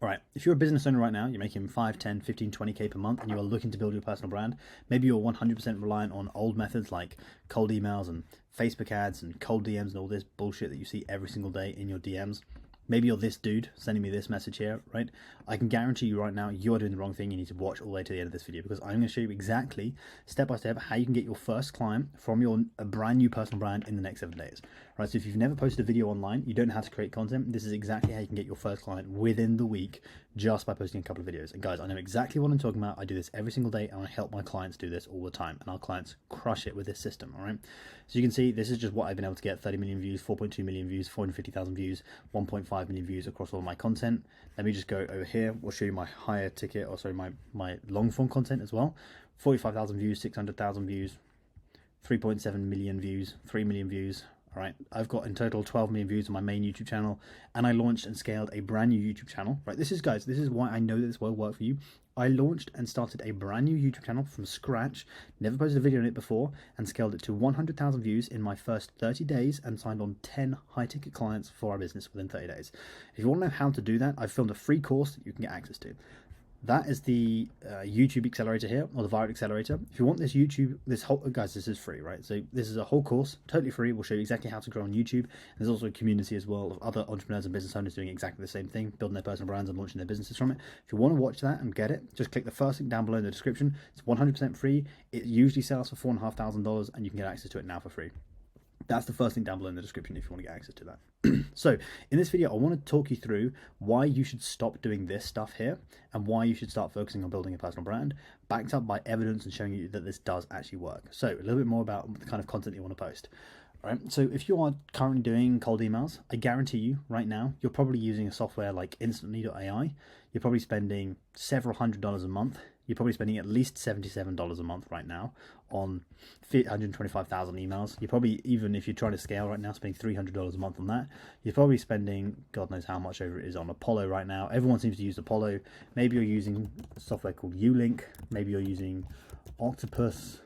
All right, if you're a business owner right now, you're making 5, 10, 15, 20K per month, and you are looking to build your personal brand, maybe you're 100% reliant on old methods like cold emails and Facebook ads and cold DMs and all this bullshit that you see every single day in your DMs. Maybe you're this dude sending me this message here, right? I can guarantee you right now, you're doing the wrong thing. You need to watch all the way to the end of this video, because I'm going to show you exactly, step by step, how you can get your first client from your brand new personal brand in the next 7 days, right? So if you've never posted a video online, you don't know how to create content, this is exactly how you can get your first client within the week just by posting a couple of videos. And guys, I know exactly what I'm talking about. I do this every single day, and I help my clients do this all the time, and our clients crush it with this system, all right? So you can see, this is just what I've been able to get: 30 million views, 4.2 million views, 450,000 views, 1.5 million views across all of my content. Let me just go over here. We'll show you my higher ticket, or sorry, my long form content as well. 45,000 views, 600,000 views, 3.7 million views, 3 million views. All right, I've got in total 12 million views on my main YouTube channel, and I launched and scaled a brand new YouTube channel, right? This is, guys, this is why I know that this will work for you. I launched and started a brand new YouTube channel from scratch, never posted a video on it before, and scaled it to 100,000 views in my first 30 days and signed on 10 high-ticket clients for our business within 30 days. If you want to know how to do that, I've filmed a free course that you can get access to. That is the YouTube accelerator here, or the Viral Accelerator. If you want this YouTube, this whole, guys, this is free, right? So this is a whole course, totally free. We'll show you exactly how to grow on YouTube. And there's also a community as well of other entrepreneurs and business owners doing exactly the same thing, building their personal brands and launching their businesses from it. If you want to watch that and get it, just click the first link down below in the description. It's 100% free. It usually sells for $4,500, and you can get access to it now for free. That's the first link down below in the description if you want to get access to that. So in this video, I want to talk you through why you should stop doing this stuff here and why you should start focusing on building a personal brand, backed up by evidence and showing you that this does actually work. So a little bit more about the kind of content you want to post. All right, so if you are currently doing cold emails, I guarantee you right now, you're probably using a software like Instantly.ai. You're probably spending several $100s a month. You're probably spending at least $77 a month right now on 125,000 emails. You're probably, even if you're trying to scale right now, spending $300 a month on that. You're probably spending God knows how much over it is on Apollo right now. Everyone seems to use Apollo. Maybe you're using a software called Ulink. Maybe you're using Octopus,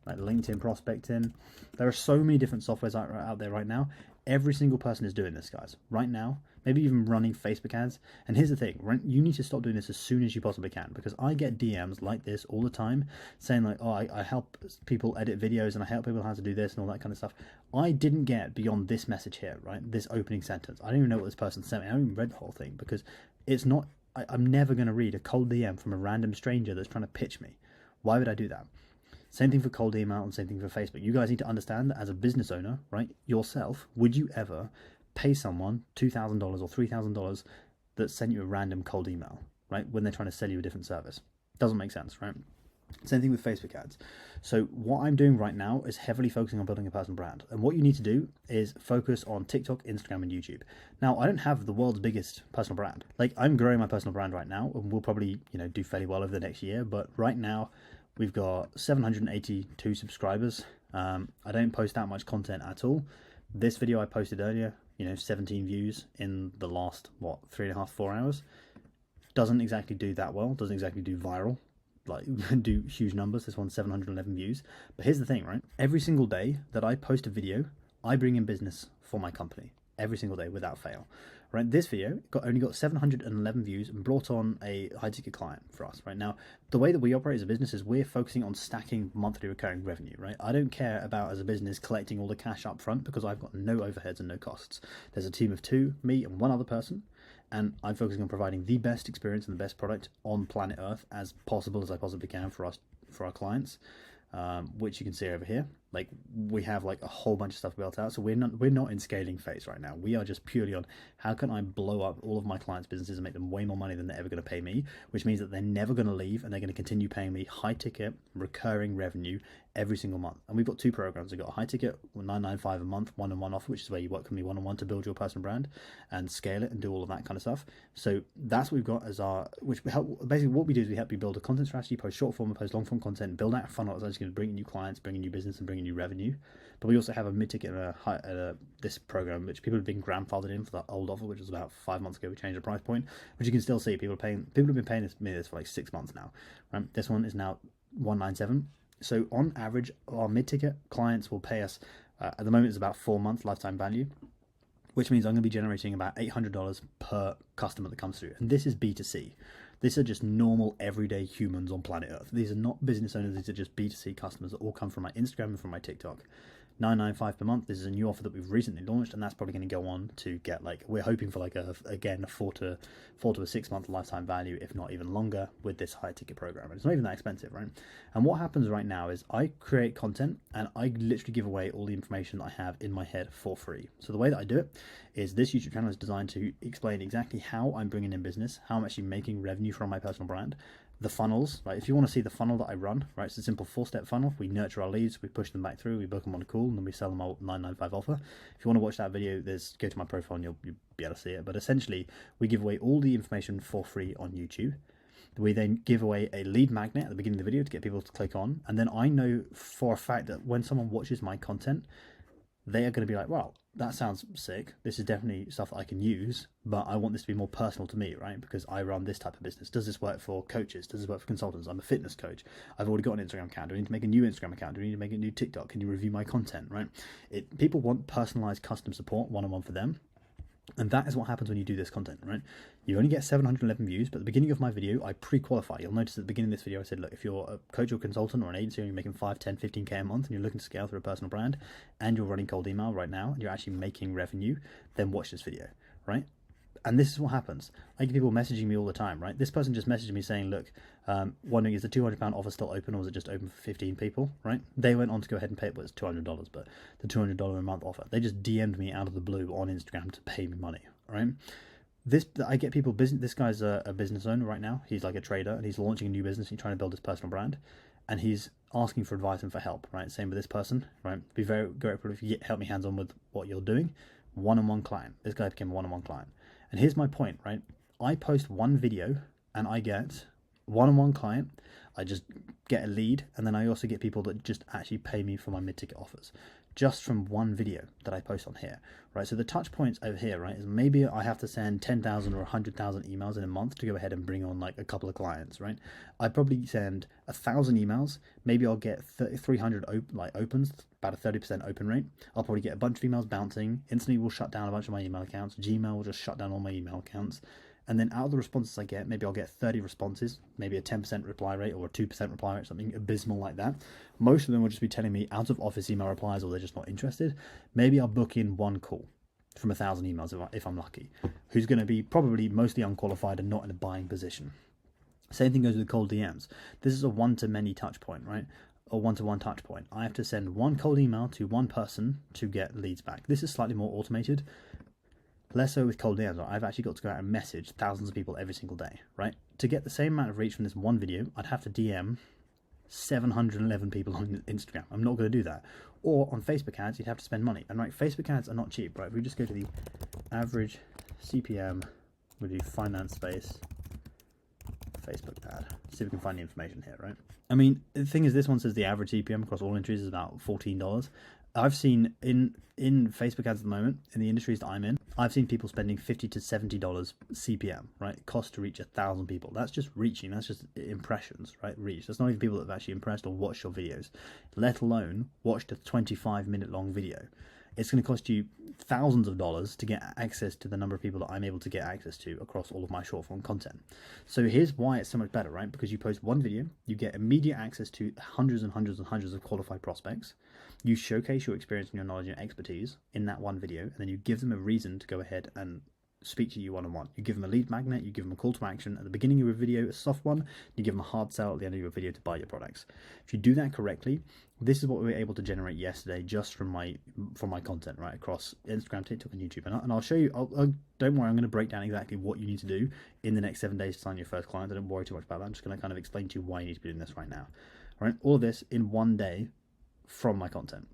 like LinkedIn prospecting. There are so many different softwares out there right now. Every single person is doing this, guys, right now. Maybe even running Facebook ads. And here's the thing, right? You need to stop doing this as soon as you possibly can, because I get DMs like this all the time saying like, oh, I help people edit videos and I help people how to do this and all that kind of stuff. I didn't get beyond this message here, right? This opening sentence. I don't even know what this person sent me. I haven't even read the whole thing, because it's not, I'm never going to read a cold DM from a random stranger that's trying to pitch me. Why would I do that? Same thing for cold email and same thing for Facebook. You guys need to understand that as a business owner, right, yourself, would you ever pay someone $2,000 or $3,000 that sent you a random cold email, right, when they're trying to sell you a different service? Doesn't make sense, right? Same thing with Facebook ads. So what I'm doing right now is heavily focusing on building a personal brand. And what you need to do is focus on TikTok, Instagram, and YouTube. Now, I don't have the world's biggest personal brand. Like, I'm growing my personal brand right now, and we'll probably, do fairly well over the next year. But right now, we've got 782 subscribers. I don't post that much content at all. This video I posted earlier, 17 views in the last, 3.5, 4 hours. Doesn't exactly do that well, doesn't exactly do viral, like do huge numbers. This one's 711 views. But here's the thing, right? Every single day that I post a video, I bring in business for my company. Every single day without fail. Right, this video only got 711 views and brought on a high-ticket client for us. Right now, the way that we operate as a business is we're focusing on stacking monthly recurring revenue. Right, I don't care about, as a business, collecting all the cash up front, because I've got no overheads and no costs. There's a team of 2, me and 1 other person, and I'm focusing on providing the best experience and the best product on planet Earth as possible as I possibly can for us, for our clients. Which you can see over here. Like, we have like a whole bunch of stuff built out, so we're not in scaling phase right now. We are just purely on how can I blow up all of my clients' businesses and make them way more money than they're ever going to pay me, which means that they're never going to leave and they're going to continue paying me high ticket recurring revenue every single month. And we've got 2 programs. We've got a high ticket $995 a month one-on-one offer, which is where you work with me one-on-one to build your personal brand and scale it and do all of that kind of stuff. So that's what we've got as our, which we help, basically what we do is we help you build a content strategy, post short form and post long form content, build out a funnel that's going to bring in new clients, bring in new business and bring in new revenue. But we also have a mid-ticket and this program, which people have been grandfathered in for that old offer, which was about 5 months ago. We changed the price point, which you can still see people have been paying me this for like 6 months now. Right? This one is now $197. So on average, our mid-ticket clients will pay us, at the moment it's about 4 months lifetime value. which means I'm going to be generating about $800 per customer that comes through. And this is B2C. These are just normal, everyday humans on planet Earth. These are not business owners. These are just B2C customers that all come from my Instagram and from my TikTok. $9.95 per month. This is a new offer that we've recently launched, and that's probably going to go on to get, like, we're hoping for like a 4 to a 6 month lifetime value, if not even longer, with this high ticket program. And it's not even that expensive, right? And what happens right now is I create content and I literally give away all the information that I have in my head for free. So the way that I do it is this YouTube channel is designed to explain exactly how I'm bringing in business, how I'm actually making revenue from my personal brand, the funnels, right? If you want to see the funnel that I run, right, it's a simple 4-step funnel. We nurture our leads, we push them back through, we book them on a call, and then we sell them our $9.95 offer. If you want to watch that video, go to my profile and you'll be able to see it. But essentially, we give away all the information for free on YouTube. We then give away a lead magnet at the beginning of the video to get people to click on. And then I know for a fact that when someone watches my content, they are going to be like, wow, that sounds sick. This is definitely stuff that I can use, but I want this to be more personal to me, right? Because I run this type of business. Does this work for coaches? Does this work for consultants? I'm a fitness coach. I've already got an Instagram account. Do I need to make a new Instagram account? Do I need to make a new TikTok? Can you review my content, right? People want personalized custom support one-on-one for them. And that is what happens when you do this content, right? You only get 711 views, but at the beginning of my video, I pre-qualify. You'll notice at the beginning of this video, I said, look, if you're a coach or consultant or an agency and you're making 5, 10, 15K a month and you're looking to scale through a personal brand and you're running cold email right now and you're actually making revenue, then watch this video, right? And this is what happens. I get people messaging me all the time, right? This person just messaged me saying, look, wondering, is the £200 offer still open or is it just open for 15 people, right? They went on to go ahead and pay, well, it's $200, but the $200 a month offer. They just DM'd me out of the blue on Instagram to pay me money, right? I get people, this guy's a business owner right now. He's like a trader and he's launching a new business. He's trying to build his personal brand and he's asking for advice and for help, right? Same with this person, right? Be very grateful if you help me hands on with what you're doing. One-on-one client. This guy became a one-on-one client. And here's my point, right? I post one video and I get one-on-one client. I just get a lead. And then I also get people that just actually pay me for my mid-ticket offers just from one video that I post on here, right? So the touch points over here, right, is maybe I have to send 10,000 or 100,000 emails in a month to go ahead and bring on like a couple of clients, right? I probably send 1,000 emails. Maybe I'll get 300 opens, about a 30% open rate. I'll probably get a bunch of emails bouncing. Instantly will shut down a bunch of my email accounts. Gmail will just shut down all my email accounts. And then out of the responses I get, maybe I'll get 30 responses, maybe a 10% reply rate or a 2% reply rate, something abysmal like that. Most of them will just be telling me out of office email replies or they're just not interested. Maybe I'll book in one call from 1,000 emails if I'm lucky, who's going to be probably mostly unqualified and not in a buying position. Same thing goes with cold DMs. This is a one-to-many touch point, right? Or one-to-one touch point. I have to send one cold email to one person to get leads back. This is slightly more automated. Less so with cold DMs. I've actually got to go out and message thousands of people every single day, right? To get the same amount of reach from this one video, I'd have to DM 711 people on Instagram. I'm not going to do that. Or on Facebook ads, you'd have to spend money. And right, Facebook ads are not cheap, right? If we just go to the average CPM, we'll do finance space Facebook ad. See if we can find the information here, right? I mean, the thing is, this one says the average CPM across all entries is about $14. I've seen in Facebook ads at the moment, in the industries that I'm in, I've seen people spending $50 to $70 CPM, right? Cost to reach 1,000 people. That's just reaching. That's just impressions, right? Reach. That's not even people that have actually impressed or watched your videos, let alone watched a 25-minute long video. It's going to cost you thousands of dollars to get access to the number of people that I'm able to get access to across all of my short form content. So here's why it's so much better, right? Because you post one video, you get immediate access to hundreds and hundreds and hundreds of qualified prospects. You showcase your experience and your knowledge and expertise in that one video, and then you give them a reason to go ahead and speak to you one-on-one. You give them a lead magnet, you give them a call to action at the beginning of your video, a soft one, you give them a hard sell at the end of your video to buy your products. If you do that correctly, this is what we were able to generate yesterday just from my content, right, across Instagram, TikTok, and YouTube. And I'll show you, don't worry, I'm going to break down exactly what you need to do in the next 7 days to sign your first client. Don't worry too much about that. I'm just going to kind of explain to you why you need to be doing this right now. All right, all of this in 1 day from my content.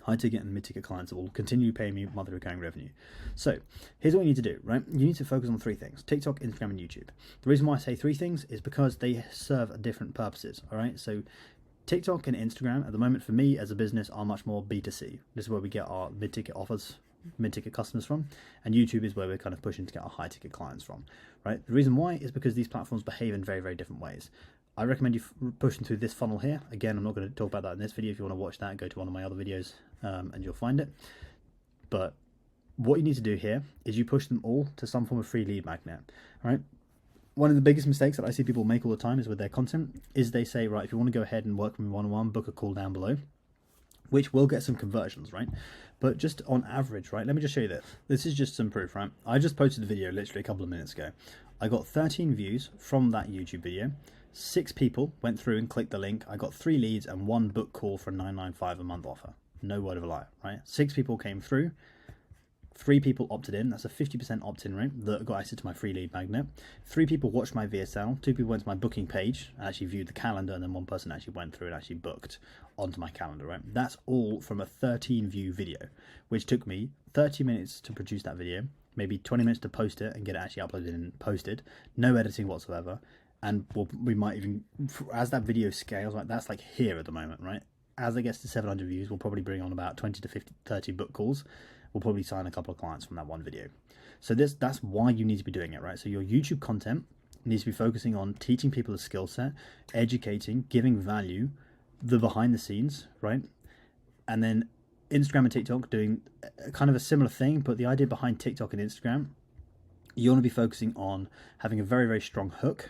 High ticket and mid ticket clients that will continue paying me monthly recurring revenue. So here's what you need to do, right? You need to focus on 3 things: TikTok, Instagram, and YouTube. The reason why I say 3 things is because they serve different purposes. All right. So TikTok and Instagram at the moment for me as a business are much more B2C. This is where we get our mid ticket offers, mid ticket customers from, and YouTube is where we're kind of pushing to get our high ticket clients from, right? The reason why is because these platforms behave in very, very different ways. I recommend you pushing through this funnel here. Again, I'm not going to talk about that in this video. If you want to watch that, go to one of my other videos and you'll find it. But what you need to do here is you push them all to some form of free lead magnet, right? One of the biggest mistakes that I see people make all the time is with their content is they say, right, if you want to go ahead and work with me one-on-one, book a call down below, which will get some conversions, right? But just on average, right, let me just show you this. This is just some proof, right? I just posted the video literally a couple of minutes ago. I got 13 views from that YouTube video. 6 people went through and clicked the link. I got 3 leads and 1 book call for $9.95 a month offer. No word of a lie, right? 6 people came through. 3 people opted in. That's a 50% opt-in rate that got access to my free lead magnet. 3 people watched my VSL. 2 people went to my booking page and actually viewed the calendar, and then 1 person actually went through and actually booked onto my calendar, right? That's all from a 13 view video, which took me 30 minutes to produce that video, maybe 20 minutes to post it and get it actually uploaded and posted. No editing whatsoever. And we might even, as that video scales, like that's like here at the moment, right? As it gets to 700 views, we'll probably bring on about 20 to 50, 30 book calls. We'll probably sign a couple of clients from that one video. So that's why you need to be doing it, right? So your YouTube content needs to be focusing on teaching people a skill set, educating, giving value, the behind the scenes, right? And then Instagram and TikTok doing kind of a similar thing, but the idea behind TikTok and Instagram, you want to be focusing on having a very, very strong hook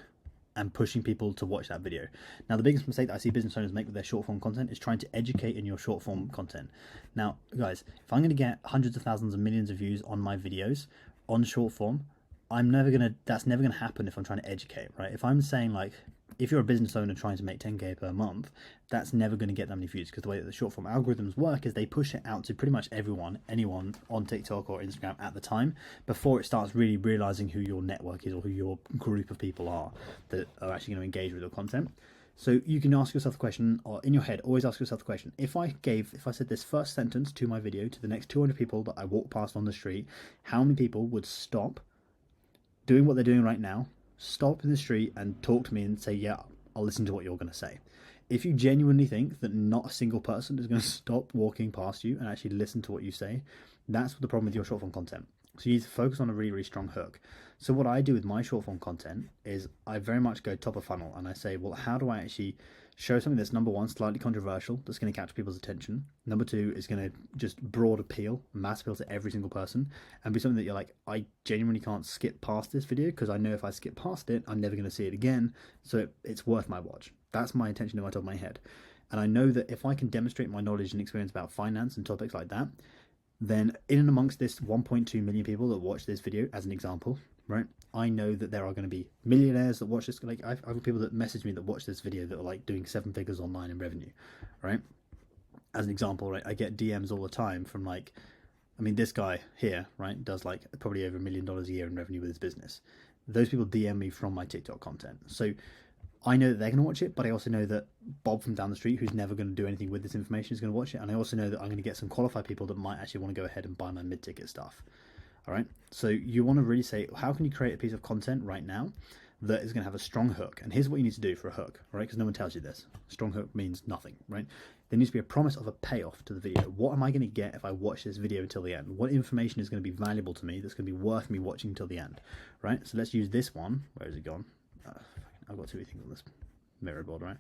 and pushing people to watch that video. Now, the biggest mistake that I see business owners make with their short form content is trying to educate in your short form content. Now, guys, if I'm going to get hundreds of thousands and millions of views on my videos on short form, that's never gonna happen if I'm trying to educate, right? If I'm saying like, if you're a business owner trying to make 10K per month, that's never going to get that many views, because the way that the short form algorithms work is they push it out to pretty much anyone on TikTok or Instagram at the time before it starts really realizing who your network is or who your group of people are that are actually going to engage with your content. So you can ask yourself the question, or in your head, always ask yourself the question, if I said this first sentence to my video to the next 200 people that I walk past on the street, how many people would stop doing what they're doing right now, stop in the street and talk to me and say, yeah, I'll listen to what you're going to say? If you genuinely think that not a single person is going to stop walking past you and actually listen to what you say, that's the problem with your short form content. So you need to focus on a really, really strong hook. So what I do with my short form content is I very much go top of funnel, and I say, well, how do I actually show something that's, number one, slightly controversial, that's going to catch people's attention. Number two, is going to just broad appeal, mass appeal to every single person, and be something that you're like, I genuinely can't skip past this video, because I know if I skip past it, I'm never going to see it again, so it's worth my watch. That's my intention in my top of my head. And I know that if I can demonstrate my knowledge and experience about finance and topics like that, then in and amongst this 1.2 million people that watch this video, as an example, right, I know that there are going to be millionaires that watch this. Like I've got people that message me that watch this video that are like doing 7 figures online in revenue, right? As an example, right, I get DMs all the time from like, I mean, this guy here, right, does like probably over $1 million a year in revenue with his business. Those people DM me from my TikTok content. So I know that they're going to watch it, but I also know that Bob from down the street, who's never going to do anything with this information, is going to watch it. And I also know that I'm going to get some qualified people that might actually want to go ahead and buy my mid-ticket stuff. All right. So you want to really say, how can you create a piece of content right now that is going to have a strong hook? And here's what you need to do for a hook, right? Because no one tells you this. Strong hook means nothing, right? There needs to be a promise of a payoff to the video. What am I going to get if I watch this video until the end? What information is going to be valuable to me that's going to be worth me watching until the end, right? So let's use this one. Where is it gone? I've got too many things on this mirror board, right?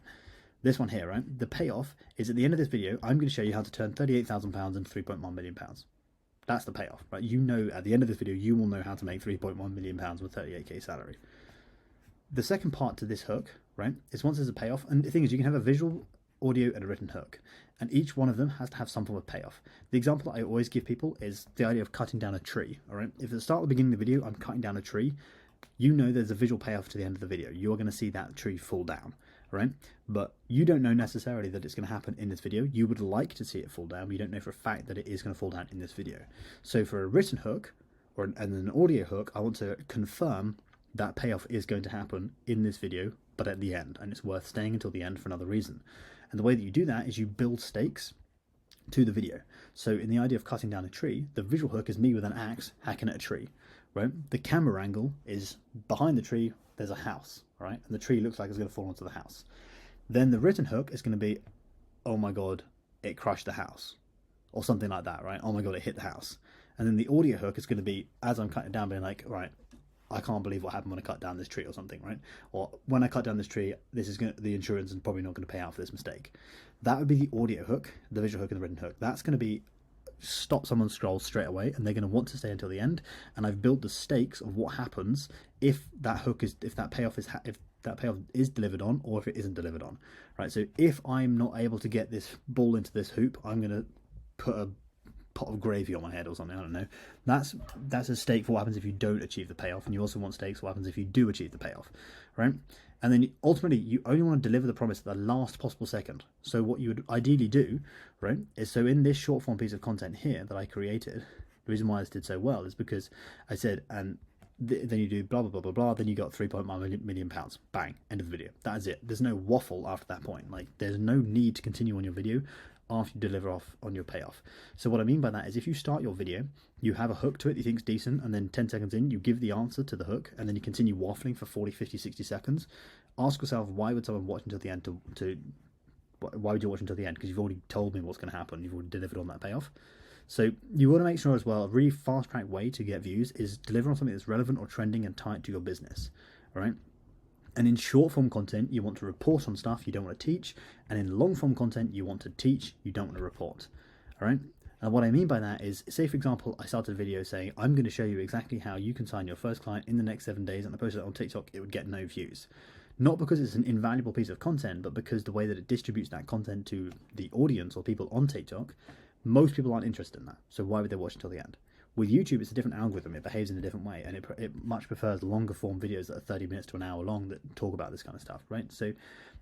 This one here, right? The payoff is at the end of this video, I'm going to show you how to turn £38,000 into £3.1 million. That's the payoff, right? You know, at the end of this video, you will know how to make £3.1 million with 38k salary. The second part to this hook, right, is once there's a payoff, and the thing is, you can have a visual, audio, and a written hook, and each one of them has to have some form of payoff. The example that I always give people is the idea of cutting down a tree, all right? If at the start or the beginning of the video, I'm cutting down a tree, you know there's a visual payoff to the end of the video. You're going to see that tree fall down, right? But you don't know necessarily that it's going to happen in this video. You would like to see it fall down, but you don't know for a fact that it is going to fall down in this video. So for a written hook and an audio hook, I want to confirm that payoff is going to happen in this video, but at the end, and it's worth staying until the end for another reason. And the way that you do that is you build stakes to the video. So in the idea of cutting down a tree, the visual hook is me with an axe hacking at a tree, right? The camera angle is behind the tree, there's a house, right? And the tree looks like it's going to fall onto the house. Then the written hook is going to be, oh my God, it crushed the house, or something like that, right? Oh my God, it hit the house. And then the audio hook is going to be, as I'm cutting it down, being like, right, I can't believe what happened when I cut down this tree or something, right? Or when I cut down this tree, the insurance is probably not going to pay out for this mistake. That would be the audio hook, the visual hook, and the written hook. That's going to be stop someone's scroll straight away, and they're going to want to stay until the end. And I've built the stakes of what happens if that payoff is delivered on, or if it isn't delivered on, right? So if I'm not able to get this ball into this hoop, I'm going to put a pot of gravy on my head or something. I don't know. That's a stake for what happens if you don't achieve the payoff, and you also want stakes for what happens if you do achieve the payoff, right? And then ultimately, you only want to deliver the promise at the last possible second. So what you would ideally do, right, is so in this short form piece of content here that I created, the reason why this did so well is because I said, and then you do blah, blah, blah, blah, blah, then you got 3.1 million pounds. Bang, end of the video. That is it. There's no waffle after that point. Like, there's no need to continue on your video after you deliver off on your payoff. So what I mean by that is if you start your video, you have a hook to it you think's decent, and then 10 seconds in, you give the answer to the hook, and then you continue waffling for 40, 50, 60 seconds. Ask yourself, why would someone watch until the end why would you watch until the end? Because you've already told me what's going to happen. You've already delivered on that payoff. So you want to make sure as well, a really fast track way to get views is deliver on something that's relevant or trending and tied to your business. All right. And in short form content, you want to report on stuff you don't want to teach. And in long form content, you want to teach, you don't want to report. All right. And what I mean by that is, say, for example, I started a video saying, I'm going to show you exactly how you can sign your first client in the next 7 days, and I posted it on TikTok, it would get no views. Not because it's an invaluable piece of content, but because the way that it distributes that content to the audience or people on TikTok, most people aren't interested in that. So why would they watch until the end? With YouTube, it's a different algorithm. It behaves in a different way, and it much prefers longer form videos that are 30 minutes to an hour long that talk about this kind of stuff, right? So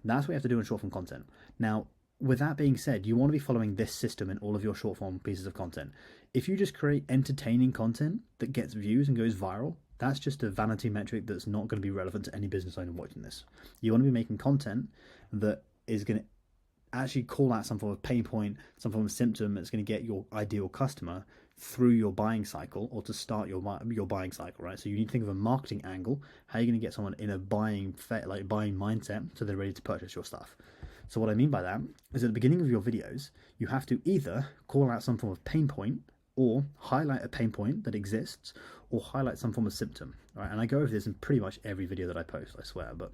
that's what you have to do in short form content. Now, with that being said, you want to be following this system in all of your short form pieces of content. If you just create entertaining content that gets views and goes viral, that's just a vanity metric that's not going to be relevant to any business owner watching this. You want to be making content that is going to actually call out some form of pain point, some form of symptom that's going to get your ideal customer through your buying cycle, or to start your buying cycle, right? So you need to think of a marketing angle. How are you going to get someone in a buying mindset so they're ready to purchase your stuff? So what I mean by that is at the beginning of your videos, you have to either call out some form of pain point, or highlight a pain point that exists, or highlight some form of symptom, right? And I go over this in pretty much every video that I post, I swear. But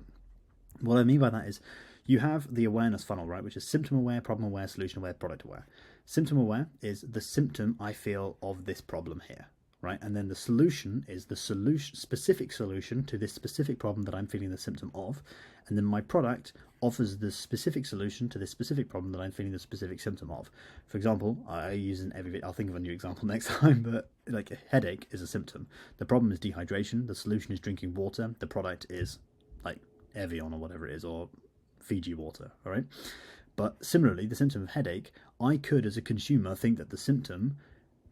what I mean by that is you have the awareness funnel, right? Which is symptom aware, problem aware, solution aware, product aware. Symptom aware is the symptom I feel of this problem here, right? And then the solution is the specific solution to this specific problem that I'm feeling the symptom of. And then my product offers the specific solution to this specific problem that I'm feeling the specific symptom of. For example, I use in every video, I'll think of a new example next time, but like a headache is a symptom. The problem is dehydration. The solution is drinking water. The product is like Evian or whatever it is, or Fiji water, all right? But similarly, the symptom of headache, I could, as a consumer, think that the symptom,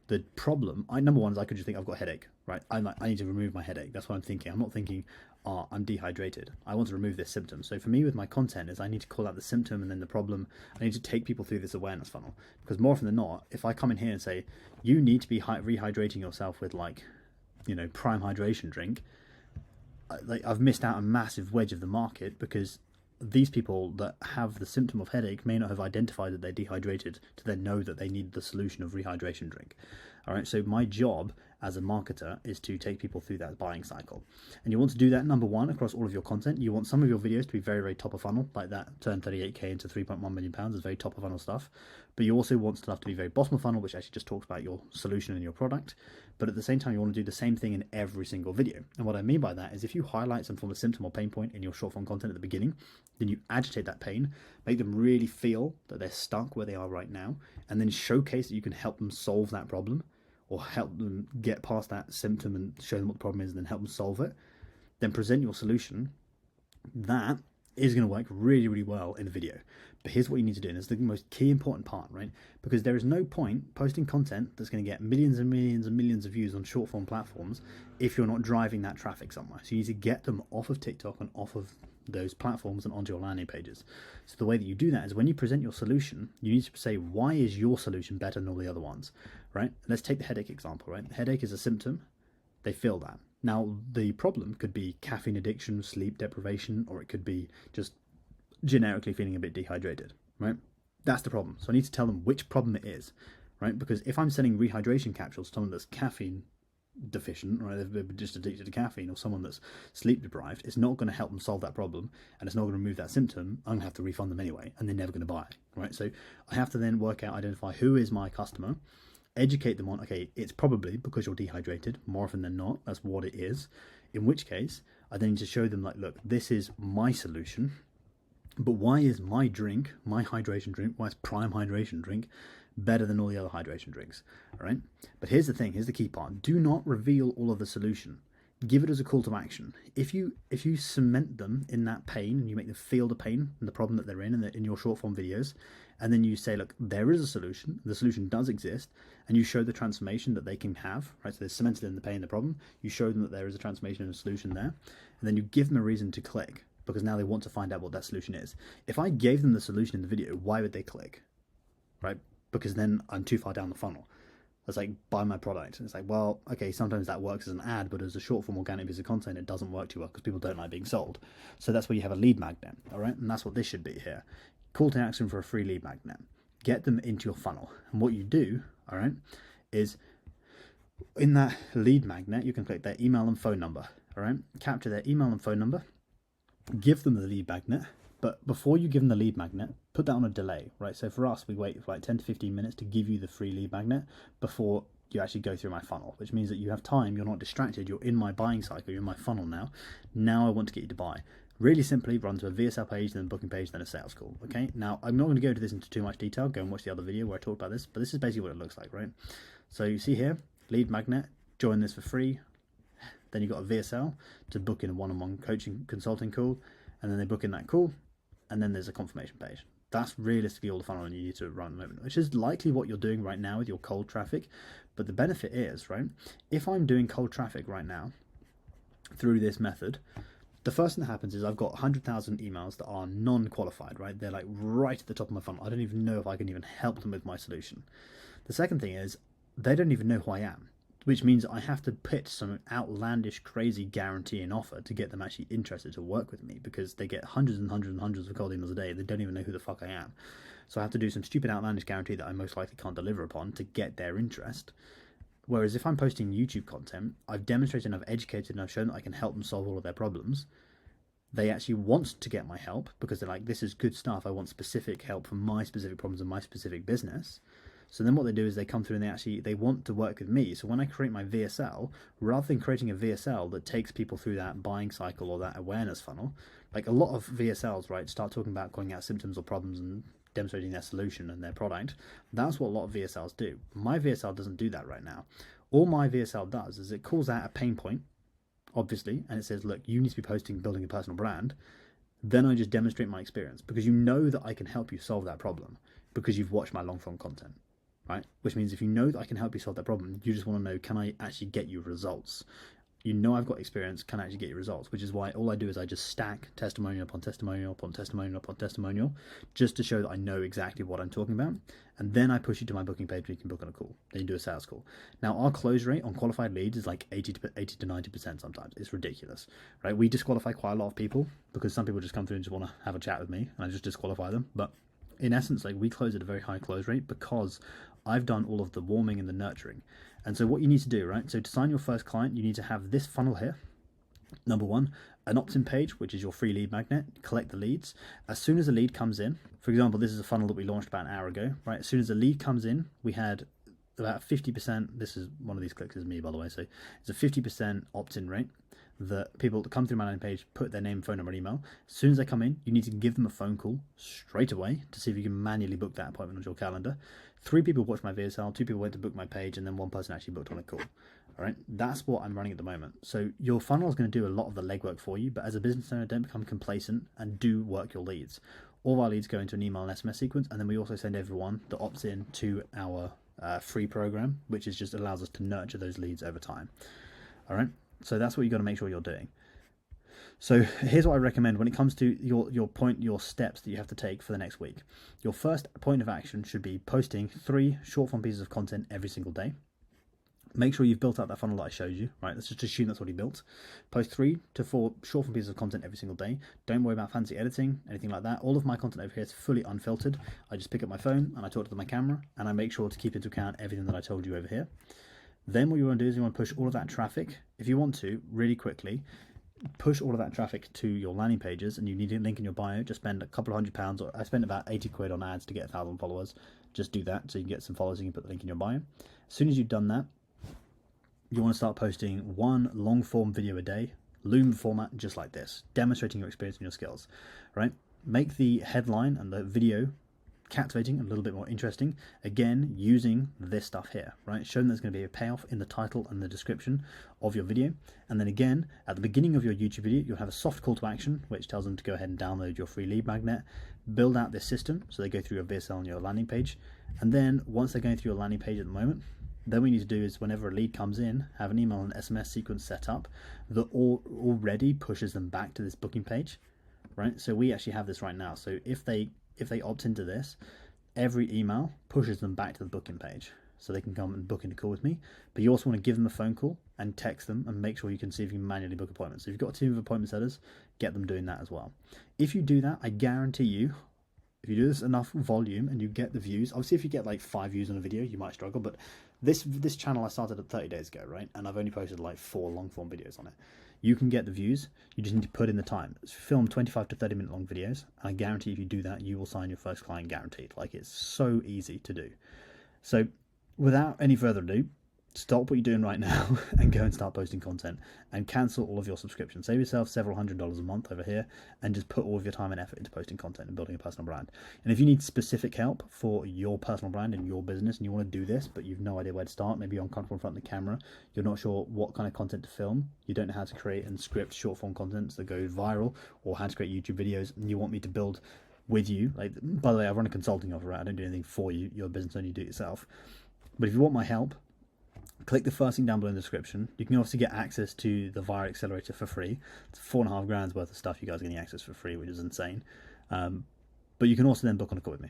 the problem, number one is I could just think I've got a headache, right? I need to remove my headache. That's what I'm thinking. I'm not thinking, I'm dehydrated. I want to remove this symptom. So for me, with my content, is I need to call out the symptom and then the problem. I need to take people through this awareness funnel, because more often than not, if I come in here and say, you need to be rehydrating yourself with, like, you know, prime hydration drink, like, I've missed out a massive wedge of the market, because these people that have the symptom of headache may not have identified that they're dehydrated to then know that they need the solution of rehydration drink. All right, so my job as a marketer is to take people through that buying cycle. And you want to do that, number one, across all of your content. You want some of your videos to be very, very top of funnel, like that turn 38k into 3.1 million pounds is very top of funnel stuff. But you also want stuff to be very bottom of funnel, which actually just talks about your solution and your product. But at the same time, you want to do the same thing in every single video. And what I mean by that is if you highlight some form of symptom or pain point in your short form content at the beginning, then you agitate that pain, make them really feel that they're stuck where they are right now, and then showcase that you can help them solve that problem, or help them get past that symptom and show them what the problem is and then help them solve it. Then present your solution. That is going to work really, really well in a video. But here's what you need to do, and it's the most key important part, right? Because there is no point posting content that's going to get millions and millions and millions of views on short form platforms if you're not driving that traffic somewhere. So you need to get them off of TikTok and off of those platforms and onto your landing pages. So the way that you do that is when you present your solution, you need to say, why is your solution better than all the other ones, right? Let's take the headache example, right? Headache is a symptom. They feel that. Now, the problem could be caffeine addiction, sleep deprivation, or it could be just generically feeling a bit dehydrated, right? That's the problem. So I need to tell them which problem it is, right? Because if I'm selling rehydration capsules to someone that's caffeine deficient, right, they're just addicted to caffeine, or someone that's sleep deprived, it's not going to help them solve that problem, and it's not going to remove that symptom. I'm going to have to refund them anyway, and they're never going to buy it, right? So I have to then identify who is my customer, educate them on, okay, it's probably because you're dehydrated, more often than not, that's what it is. In which case, I then need to show them, like, look, this is my solution, but why is my drink, my hydration drink, why is Prime hydration drink better than all the other hydration drinks, all right? But here's the thing, here's the key part. Do not reveal all of the solution. Give it as a call to action. If you cement them in that pain and you make them feel the pain and the problem that they're in your short form videos, and then you say, look, there is a solution, the solution does exist, and you show the transformation that they can have, right? So they're cemented in the pain, the problem, you show them that there is a transformation and a solution there, and then you give them a reason to click, because now they want to find out what that solution is. If I gave them the solution in the video, why would they click, right? Because then I'm too far down the funnel. It's like, buy my product. It's like, well, okay, sometimes that works as an ad, but as a short form organic piece of content, it doesn't work too well because people don't like being sold. So that's where you have a lead magnet, all right? And that's what this should be here. Call to action for a free lead magnet. Get them into your funnel. And what you do, all right, is in that lead magnet, you can click their email and phone number, all right? Capture their email and phone number, give them the lead magnet, but before you give them the lead magnet, put that on a delay, right? So for us, we wait for like 10 to 15 minutes to give you the free lead magnet before you actually go through my funnel, which means that you have time, you're not distracted, you're in my buying cycle, you're in my funnel now. Now I want to get you to buy. Really simply, run to a VSL page, then a booking page, then a sales call, okay? Now, I'm not going to go into this into too much detail, go and watch the other video where I talked about this, but this is basically what it looks like, right? So you see here, lead magnet, join this for free, then you've got a VSL to book in a one-on-one coaching consulting call, and then they book in that call, and then there's a confirmation page. That's realistically all the funnel you need to run at the moment, which is likely what you're doing right now with your cold traffic. But the benefit is, right, if I'm doing cold traffic right now through this method, the first thing that happens is I've got 100,000 emails that are non-qualified, right? They're like right at the top of my funnel. I don't even know if I can even help them with my solution. The second thing is they don't even know who I am, which means I have to pitch some outlandish, crazy guarantee and offer to get them actually interested to work with me, because they get hundreds and hundreds and hundreds of cold emails a day. They don't even know who the fuck I am. So I have to do some stupid, outlandish guarantee that I most likely can't deliver upon to get their interest. Whereas if I'm posting YouTube content, I've demonstrated and I've educated and I've shown that I can help them solve all of their problems. They actually want to get my help because they're like, this is good stuff. I want specific help for my specific problems and my specific business. So then what they do is they come through and they want to work with me. So when I create my VSL, rather than creating a VSL that takes people through that buying cycle or that awareness funnel, like a lot of VSLs, right, start talking about calling out symptoms or problems and demonstrating their solution and their product. That's what a lot of VSLs do. My VSL doesn't do that right now. All my VSL does is it calls out a pain point, obviously, and it says, look, you need to be posting building a personal brand. Then I just demonstrate my experience because you know that I can help you solve that problem because you've watched my long form content. Right? Which means if you know that I can help you solve that problem, you just want to know, can I actually get you results? You know I've got experience, can I actually get you results? Which is why all I do is I just stack testimonial upon testimonial upon testimonial upon testimonial, just to show that I know exactly what I'm talking about. And then I push you to my booking page where you can book on a call. Then you do a sales call. Now our close rate on qualified leads is like 80 to 90% sometimes. It's ridiculous, right? We disqualify quite a lot of people because some people just come through and just want to have a chat with me and I just disqualify them. But in essence, like, we close at a very high close rate because I've done all of the warming and the nurturing. And so what you need to do, right? So to sign your first client, you need to have this funnel here. Number one, an opt-in page, which is your free lead magnet. Collect the leads. As soon as a lead comes in, for example, this is a funnel that we launched about an hour ago, right? As soon as a lead comes in, we had about 50%. This is one of these clicks is me, by the way. So it's a 50% opt-in rate. That people that come through my landing page put their name, phone number, and email. As soon as they come in, you need to give them a phone call straight away to see if you can manually book that appointment on your calendar. 3 people watched my VSL, 2 people went to book my page, and then 1 person actually booked on a call. All right, that's what I'm running at the moment. So your funnel is going to do a lot of the legwork for you, but as a business owner, don't become complacent and do work your leads. All of our leads go into an email and SMS sequence, and then we also send everyone that opts in to our free program, which is just allows us to nurture those leads over time. All right. So that's what you got to make sure you're doing. So here's what I recommend when it comes to your steps that you have to take for the next week. Your first point of action should be posting 3 short form pieces of content every single day. Make sure you've built out that funnel that I showed you, right? Let's just assume that's what he built. Post 3 to 4 short form pieces of content every single day. Don't worry about fancy editing, anything like that. All of my content over here is fully unfiltered. I just pick up my phone and I talk to my camera and I make sure to keep into account everything that I told you over here. Then what you want to do is you want to push all of that traffic. If you want to, really quickly, push all of that traffic to your landing pages, and you need a link in your bio, just spend a couple of £100, or I spent about 80 quid on ads to get 1,000 followers. Just do that so you can get some followers. You can put the link in your bio. As soon as you've done that, you want to start posting one long form video a day, Loom format, just like this, demonstrating your experience and your skills, right? Make the headline and the video captivating and a little bit more interesting, again using this stuff here, right? Show them there's going to be a payoff in the title and the description of your video. And then again, at the beginning of your YouTube video, you'll have a soft call to action which tells them to go ahead and download your free lead magnet, build out this system so they go through your VSL on your landing page. And then once they're going through your landing page at the moment, then what we need to do is whenever a lead comes in, have an email and SMS sequence set up that already pushes them back to this booking page, right? So we actually have this right now. So if they opt into this, every email pushes them back to the booking page so they can come and book in a call with me. But you also want to give them a phone call and text them and make sure you can see if you can manually book appointments. So if you've got a team of appointment setters, get them doing that as well. If you do that, I guarantee you, if you do this enough volume and you get the views, obviously if you get like 5 views on a video, you might struggle, but this channel I started at 30 days ago, right? And I've only posted like 4 long form videos on it. You can get the views, you just need to put in the time. Film 25 to 30 minute long videos, and I guarantee if you do that, you will sign your first client guaranteed. Like, it's so easy to do. So without any further ado, stop what you're doing right now and go and start posting content and cancel all of your subscriptions. Save yourself several $100s a month over here and just put all of your time and effort into posting content and building a personal brand. And if you need specific help for your personal brand and your business and you want to do this, but you've no idea where to start, maybe you're uncomfortable in front of the camera, you're not sure what kind of content to film, you don't know how to create and script short form content that go viral, or how to create YouTube videos, and you want me to build with you, like, by the way, I run a consulting offer, right? I don't do anything for you, your business only, you do it yourself. But if you want my help, click the first thing down below in the description. You can obviously get access to the Viral Accelerator for free. It's 4.5 grand's worth of stuff you guys are getting access for free, which is insane. But you can also then book on a call with me,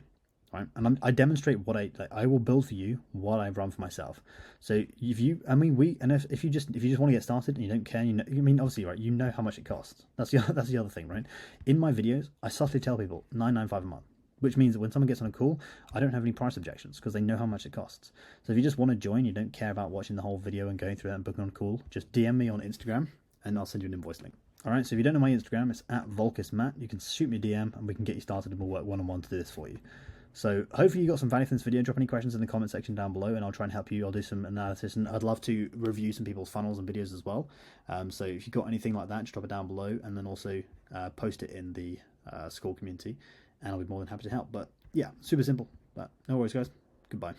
right? And I demonstrate what I will build for you what I run for myself. So if you, I mean, if you just want to get started and you don't care, you know, I mean, obviously, right, you know how much it costs. That's the other thing, right? In my videos, I subtly tell people $9.95 a month, which means that when someone gets on a call, I don't have any price objections because they know how much it costs. So if you just want to join, you don't care about watching the whole video and going through that and booking on a call, just DM me on Instagram and I'll send you an invoice link. All right, so if you don't know my Instagram, it's @VolkisMatt. You can shoot me a DM and we can get you started and we'll work one-on-one to do this for you. So hopefully you got some value from this video. Drop any questions in the comment section down below and I'll try and help you. I'll do some analysis and I'd love to review some people's funnels and videos as well. So if you've got anything like that, just drop it down below and then also post it in the school community and I'll be more than happy to help. But yeah, super simple. But no worries, guys. Goodbye.